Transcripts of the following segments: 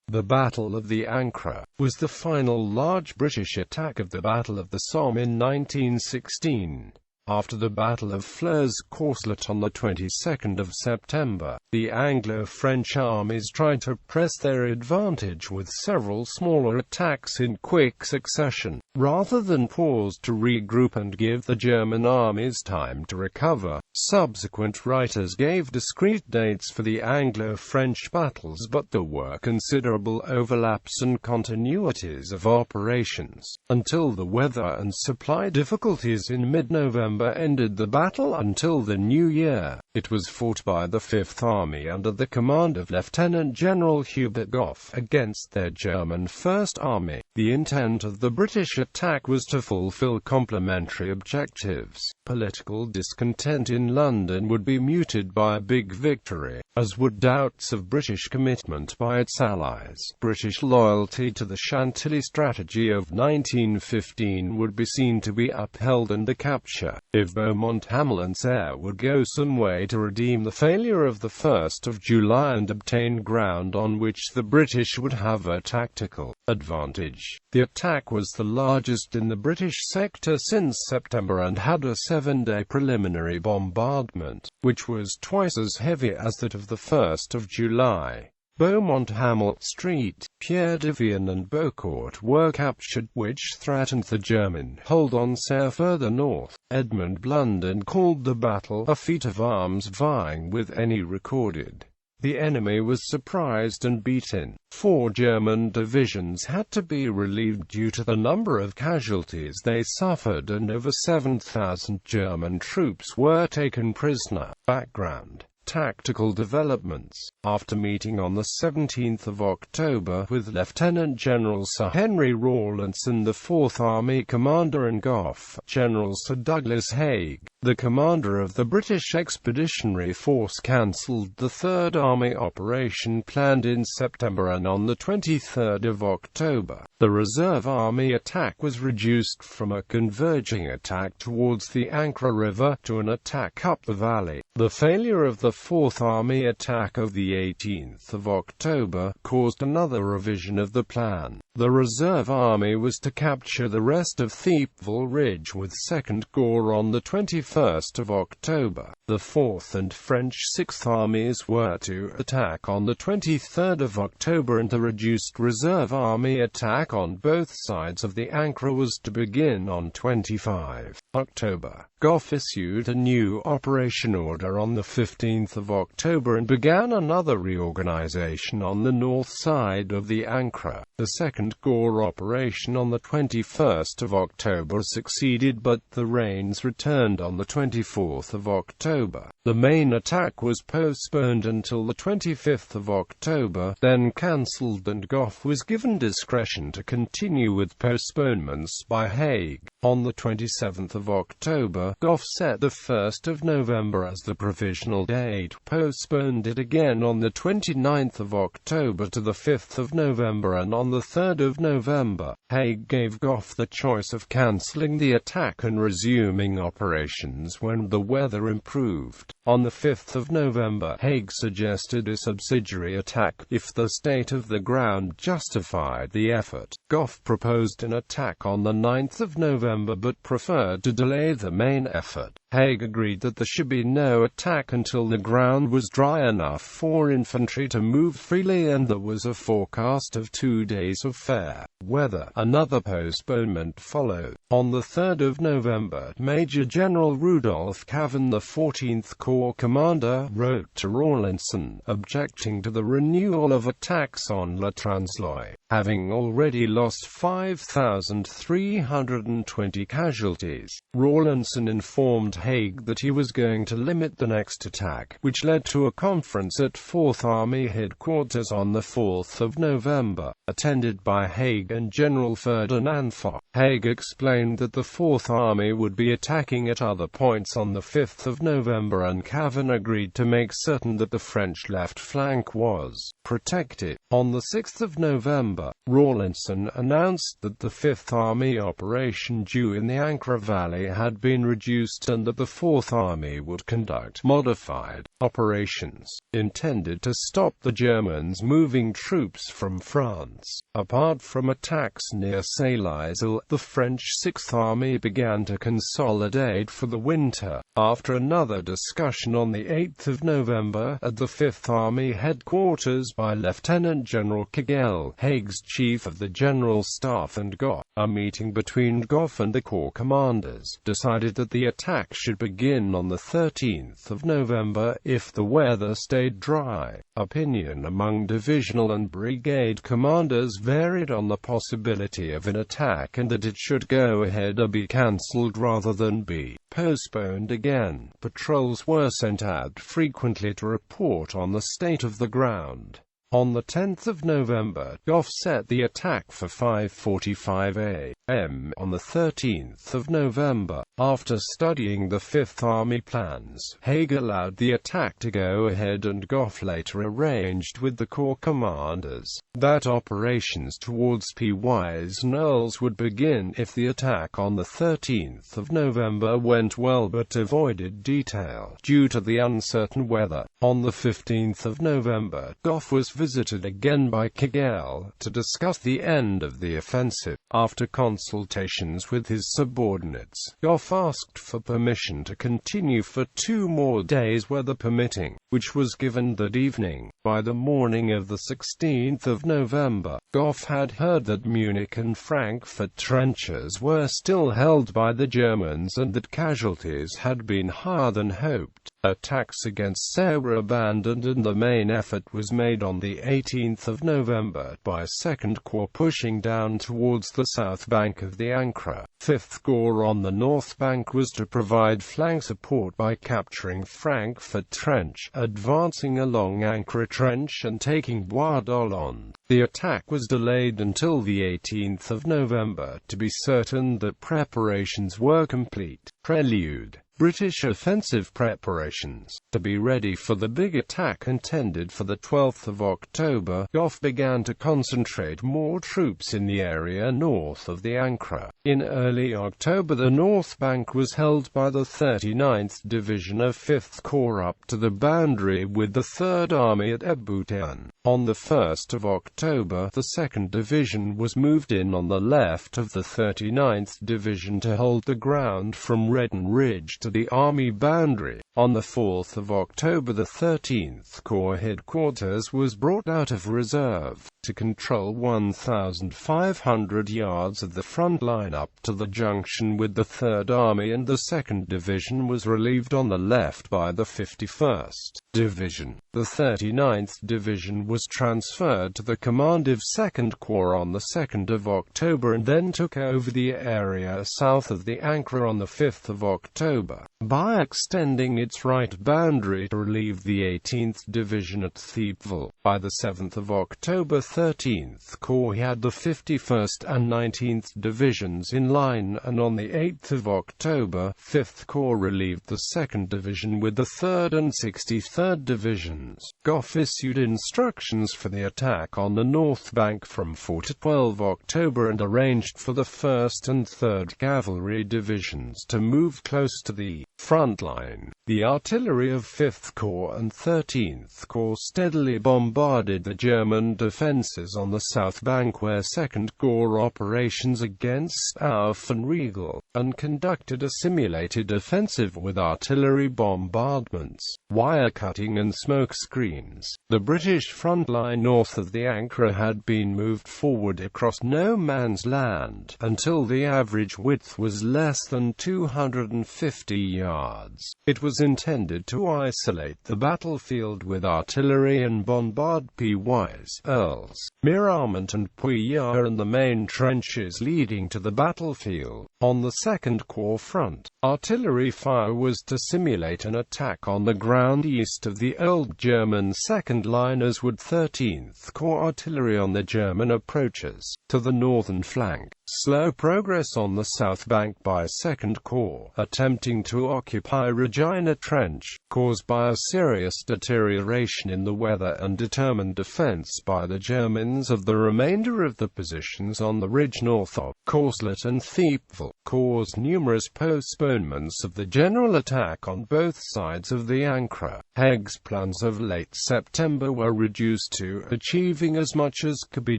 The Battle of the Ancre was the final large British attack of the Battle of the Somme in 1916. After the Battle of Flers, Courcelette on the 22nd of September, the Anglo-French armies tried to press their advantage with several smaller attacks in quick succession, rather than pause to regroup and give the German armies time to recover. Subsequent writers gave discrete dates for the Anglo-French battles, but there were considerable overlaps and continuities of operations, until the weather and supply difficulties in mid-November ended the battle until the new year. It was fought by the Fifth Army under the command of Lieutenant-General Hubert Gough against their German First Army. The intent of the British attack was to fulfill complementary objectives. Political discontent in London would be muted by a big victory, as would doubts of British commitment by its allies. British loyalty to the Chantilly strategy of 1915 would be seen to be upheld, and the capture of Beaumont-Hamel and Ancre would go some way to redeem the failure of the 1st of July and obtain ground on which the British would have a tactical advantage. The attack was the largest in the British sector since September and had a 7-day preliminary bombardment, which was twice as heavy as that of the 1st of July. Beaumont-Hamel, Street, Pierre de Vienne and Beaucourt were captured, which threatened the German hold on Ancre further north. Edmund Blunden called the battle a feat of arms vying with any recorded. The enemy was surprised and beaten. 4 German divisions had to be relieved due to the number of casualties they suffered, and over 7,000 German troops were taken prisoner. Background: tactical developments. After meeting on the 17th of October with Lieutenant-General Sir Henry Rawlinson, the Fourth Army commander, and Gough, General Sir Douglas Haig, the commander of the British Expeditionary Force, cancelled the Third Army operation planned in September, and on the 23rd of October, the Reserve Army attack was reduced from a converging attack towards the Ancre River to an attack up the valley. The failure of the Fourth Army attack of the 18th of October caused another revision of the plan. The Reserve Army was to capture the rest of Thiepval Ridge with 2nd Corps on the 21st of October. The 4th and French 6th Armies were to attack on the 23rd of October, and the reduced Reserve Army attack on both sides of the Ancre was to begin on 25 October. Gough issued a new operation order on the 15th of October and began another reorganization on the north side of the Ancre. The 2nd Corps operation on the 21st of October succeeded, but the rains returned on the 24th of October. The main attack was postponed until the 25th of October, then cancelled, and Gough was given discretion to continue with postponements by Haig. On the 27th of October, Gough set the 1st of November as the provisional date, postponed it again on the 29th of October to the 5th of November, and on the 3rd of November, Haig gave Gough the choice of cancelling the attack and resuming operations when the weather improved. On the 5th of November, Haig suggested a subsidiary attack if the state of the ground justified the effort. Gough proposed an attack on the 9th of November but preferred to delay the main effort. Haig agreed that there should be no attack until the ground was dry enough for infantry to move freely, and there was a forecast of 2 days of fair weather. Another postponement followed. On the 3rd of November, Major General Rudolph Cavan, the 14th Corps commander, wrote to Rawlinson, objecting to the renewal of attacks on Le Transloy, having already lost 5,320 casualties. Rawlinson informed Haig that he was going to limit the next attack, which led to a conference at 4th Army headquarters on the 4th of November, attended by Haig and General Ferdinand Foch. Haig explained that the Fourth Army would be attacking at other points on the 5th of November, and Cavan agreed to make certain that the French left flank was protected. On the 6th of November, Rawlinson announced that the Fifth Army operation due in the Ancre Valley had been reduced and that the Fourth Army would conduct modified operations intended to stop the Germans moving troops from France. Apart from attacks near Salles-Isle, the French Sixth Army began to consolidate for the winter. After another discussion on the 8th of November at the Fifth Army headquarters by Lieutenant-General Hubert, Haig's chief of the General Staff, and Gough, a meeting between Gough and the Corps commanders decided that the attack should begin on the 13th of November if the weather stayed dry. Opinion among divisional and brigade commanders varied on the possibility of an attack and that it should go ahead or be cancelled rather than be postponed again. Patrols were sent out frequently to report on the state of the ground. On the 10th of November, Gough set the attack for 5:45 a.m. on the 13th of November. After studying the Fifth Army plans, Haig allowed the attack to go ahead, and Gough later arranged with the Corps commanders that operations towards Pyes Knolls would begin if the attack on the 13th of November went well but avoided detail due to the uncertain weather. On the 15th of November, Gough was visited again by Hubert to discuss the end of the offensive. After consultations with his subordinates, Gough asked for permission to continue for 2 more days, weather permitting, which was given that evening. By the morning of the 16th of November, Gough had heard that Munich and Frankfurt trenches were still held by the Germans and that casualties had been higher than hoped. Attacks against Serre were abandoned and the main effort was made on the 18th of November by 2nd Corps pushing down towards the south bank of the Ancre. 5th Corps on the north bank was to provide flank support by capturing Frankfurt Trench, advancing along Ancre Trench and taking Bois d'Hollande. The attack was delayed until the 18th of November to be certain that preparations were complete. Prelude: British offensive preparations. To be ready for the big attack intended for the 12th of October, Gough began to concentrate more troops in the area north of the Ancre. In early October, the north bank was held by the 39th Division of 5th Corps up to the boundary with the 3rd Army at Eboutin. On the 1st of October, the 2nd Division was moved in on the left of the 39th Division to hold the ground from Redden Ridge to the Army boundary. On the 4th of October, the 13th Corps headquarters was brought out of reserve to control 1,500 yards of the front line up to the junction with the 3rd Army, and the 2nd Division was relieved on the left by the 51st Division. The 39th Division was transferred to the command of 2nd Corps on the 2nd of October and then took over the area south of the Ancre on the 5th of October, by extending its right boundary to relieve the 18th Division at Thiepval. By the 7th of October, 13th Corps had the 51st and 19th Divisions in line, and on the 8th of October, 5th Corps relieved the 2nd Division with the 3rd and 63rd Divisions. Gough issued instructions for the attack on the north bank from 4 to 12 October and arranged for the 1st and 3rd Cavalry Divisions to move close to the front line. The artillery of 5th Corps and 13th Corps steadily bombarded the German defences on the south bank, where 2nd Corps operations against Auf and Riegel, and conducted a simulated offensive with artillery bombardments, wire cutting and smoke screens. The British front line north of the Ancre had been moved forward across no man's land until the average width was less than 250 50 yards. It was intended to isolate the battlefield with artillery and bombard Pyes, Earls, Mirament and Pouilly and the main trenches leading to the battlefield. On the 2nd Corps front, artillery fire was to simulate an attack on the ground east of the old German 2nd line, as would 13th Corps artillery on the German approaches. To the northern flank, slow progress on the south bank by 2nd Corps, attempting to occupy Regina Trench, caused by a serious deterioration in the weather and determined defense by the Germans of the remainder of the positions on the ridge north of Courcelette and Thiepval, caused numerous postponements of the general attack on both sides of the Ancre. Haig's plans of late September were reduced to achieving as much as could be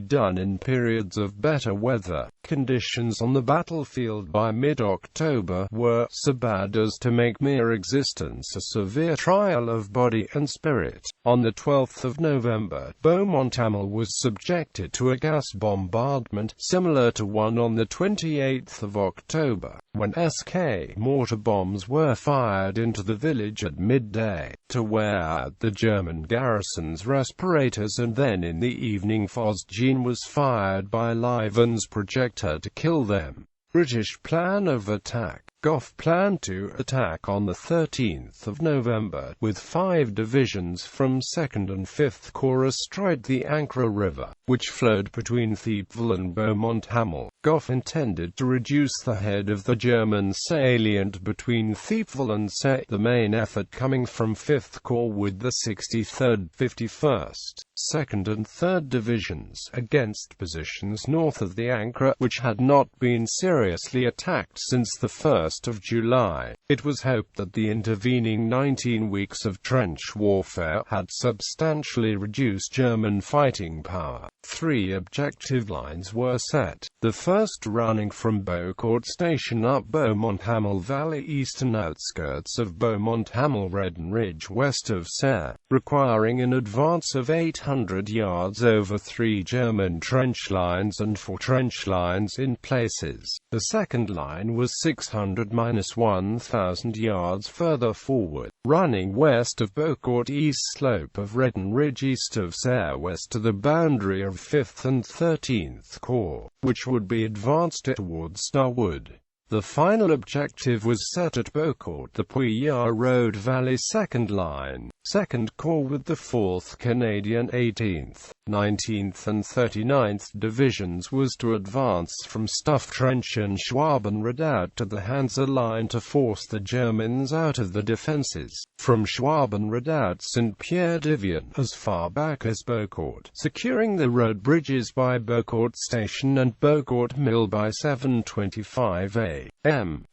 done in periods of better weather. Conditions on the battlefield by mid-October were so bad as to make mere existence a severe trial of body and spirit. On the 12th of November, Beaumont-Hamel was subjected to a gas bombardment similar to one on the 28th of October, when SK mortar bombs were fired into the village at midday, to wear out the German garrison's respirators, and then in the evening phosgene was fired by Lieven's projector to kill them. British plan of attack. Gough planned to attack on the 13th of November, with 5 divisions from 2nd and 5th Corps astride the Ancre River, which flowed between Thiepval and Beaumont-Hamel. Gough intended to reduce the head of the German salient between Thiepval and Set, the main effort coming from 5th Corps with the 63rd, 51st, 2nd and 3rd Divisions, against positions north of the Ancre, which had not been seriously attacked since the 1st of July. It was hoped that the intervening 19 weeks of trench warfare had substantially reduced German fighting power. 3 objective lines were set. The first running from Beaucourt Station up Beaumont-Hamel Valley, eastern outskirts of Beaumont-Hamel, Redon Ridge west of Serre, requiring an advance of 800 yards over 3 German trench lines and 4 trench lines in places. The second line was 600–1,000 yards further forward, running west of Beaucourt, east slope of Redon Ridge east of Serre west to the boundary of 5th and 13th Corps, which would be advanced towards Starwood. The final objective was set at Beaucourt, the Pouilly Road Valley second line. 2nd Corps with the 4th Canadian 18th, 19th and 39th Divisions was to advance from Stuff Trench and Schwaben Redoubt to the Hansa Line to force the Germans out of the defences. From Schwaben Redoubt Saint-Pierre-d'Ivian as far back as Beaucourt, securing the road bridges by Beaucourt Station and Beaucourt Mill by 7:25 a.m.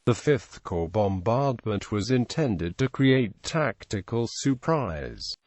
The 5th Corps bombardment was intended to create tactical surprise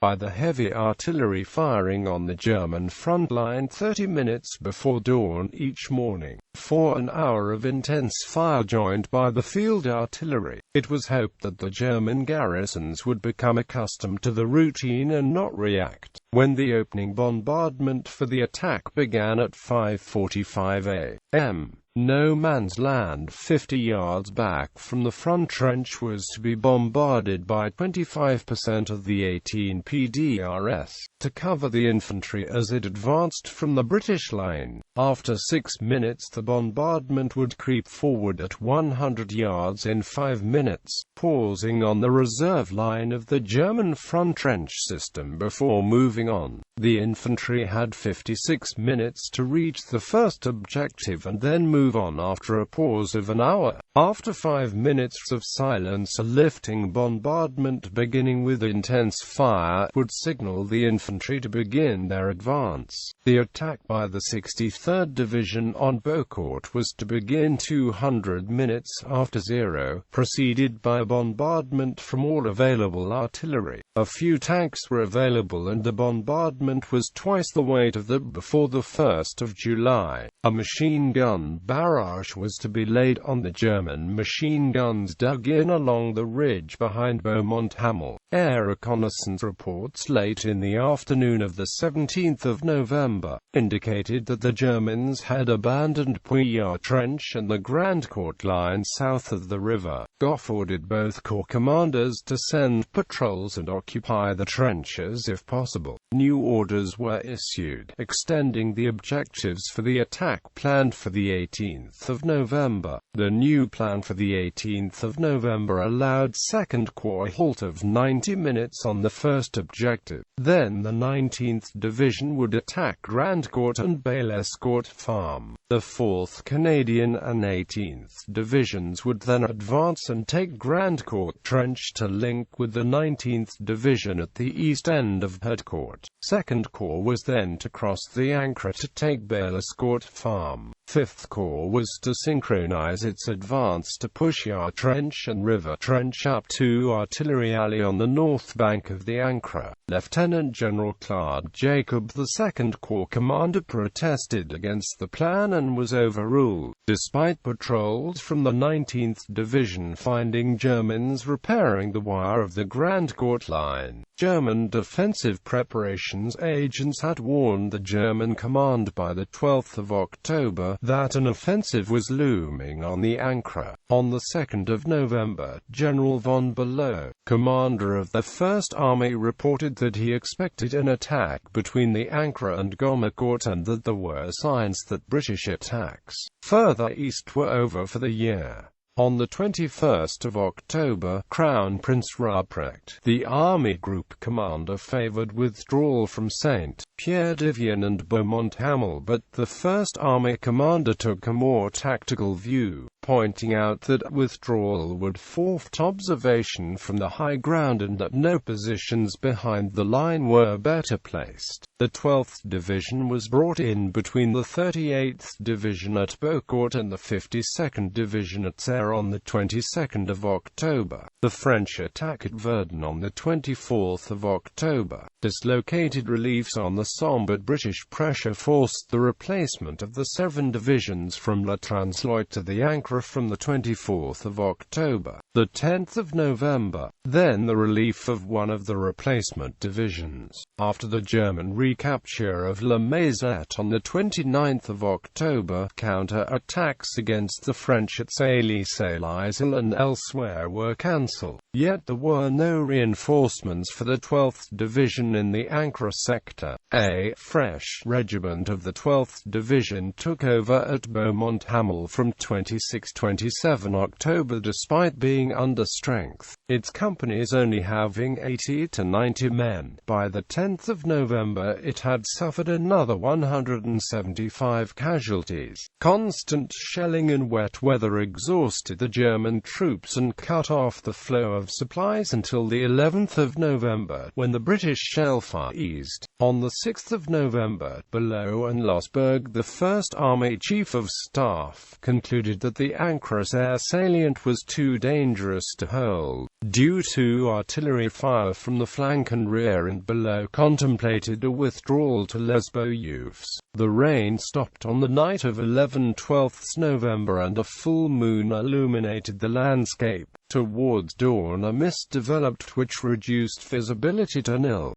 by the heavy artillery firing on the German front line 30 minutes before dawn each morning, for an hour of intense fire joined by the field artillery. It was hoped that the German garrisons would become accustomed to the routine and not react. When the opening bombardment for the attack began at 5:45 a.m., No Man's Land 50 yards back from the front trench was to be bombarded by 25% of the 18 PDRS, to cover the infantry as it advanced from the British line. After 6 minutes the bombardment would creep forward at 100 yards in 5 minutes, pausing on the reserve line of the German front trench system before moving on. The infantry had 56 minutes to reach the first objective and then move on after a pause of an hour. After 5 minutes of silence, a lifting bombardment beginning with intense fire would signal the infantry to begin their advance. The attack by the 63rd Division on Beaucourt was to begin 200 minutes after 0, preceded by a bombardment from all available artillery. A few tanks were available and the bombardment bombardment was twice the weight of the before the 1st of July. A machine gun barrage was to be laid on the German machine guns dug in along the ridge behind Beaumont-Hamel. Air reconnaissance reports late in the afternoon of the 17th of November indicated that the Germans had abandoned Pouillard Trench and the Grandcourt line south of the river. Gough ordered both corps commanders to send patrols and occupy the trenches if possible. New orders were issued, extending the objectives for the attack planned for the 18th of November. The new plan for the 18th of November allowed 2nd Corps a halt of 90 minutes on the first objective. Then the 19th Division would attack Grandcourt and Bailescourt Farm. The 4th Canadian and 18th Divisions would then advance and take Grandcourt Trench to link with the 19th Division at the east end of Hurtcourt. 2nd Corps was then to cross the Ancre to take Bailescourt Farm. 5th Corps was to synchronize its advance to Pouillard Trench and River Trench up to Artillery Alley on the north bank of the Ancre. Lieutenant-General Claude Jacob, the 2nd Corps commander, protested against the plan and was overruled, despite patrols from the 19th Division finding Germans repairing the wire of the Grandcourt line. German defensive preparations agents had warned the German command by the 12th of October that an offensive was looming on the Ancre. On the 2nd of November, General von Below, commander of the 1st Army, reported that he expected an attack between the Ancre and Gommecourt and that there were signs that British attacks further east were over for the year. On the 21st of October, Crown Prince Ruprecht, the Army Group commander, favoured withdrawal from Saint-Pierre-de-Vienne and Beaumont-Hamel, but the 1st Army commander took a more tactical view, pointing out that withdrawal would forfeit observation from the high ground and that no positions behind the line were better placed. The 12th Division was brought in between the 38th Division at Beaucourt and the 52nd Division at Serre on the 22nd of October. The French attack at Verdun on the 24th of October dislocated reliefs on the Somme, but British pressure forced the replacement of the 7 divisions from La Transloy to the Ancre from the 24th of October. The 10th of November, then the relief of one of the replacement divisions. After the German recapture of La Maisette on the 29th of October, counter-attacks against the French at Sailly-Saint-Isle and elsewhere were cancelled. Yet there were no reinforcements for the 12th Division in the Ancre sector. A fresh regiment of the 12th Division took over at Beaumont-Hamel from 26-27 October despite being under strength, its companies only having 80 to 90 men. By the 10th of November it had suffered another 175 casualties. Constant shelling and wet weather exhausted the German troops and cut off the flow of supplies until the 11th of November, when the British shellfire eased. On the 6th of November, Below and Losberg, the 1st Army Chief of Staff, concluded that the Ancre's air salient was too dangerous to hold, due to artillery fire from the flank and rear, and Below contemplated a withdrawal to Les Beaulieu's. The rain stopped on the night of 11/12 November and a full moon illuminated the landscape. Towards dawn a mist developed which reduced visibility to nil.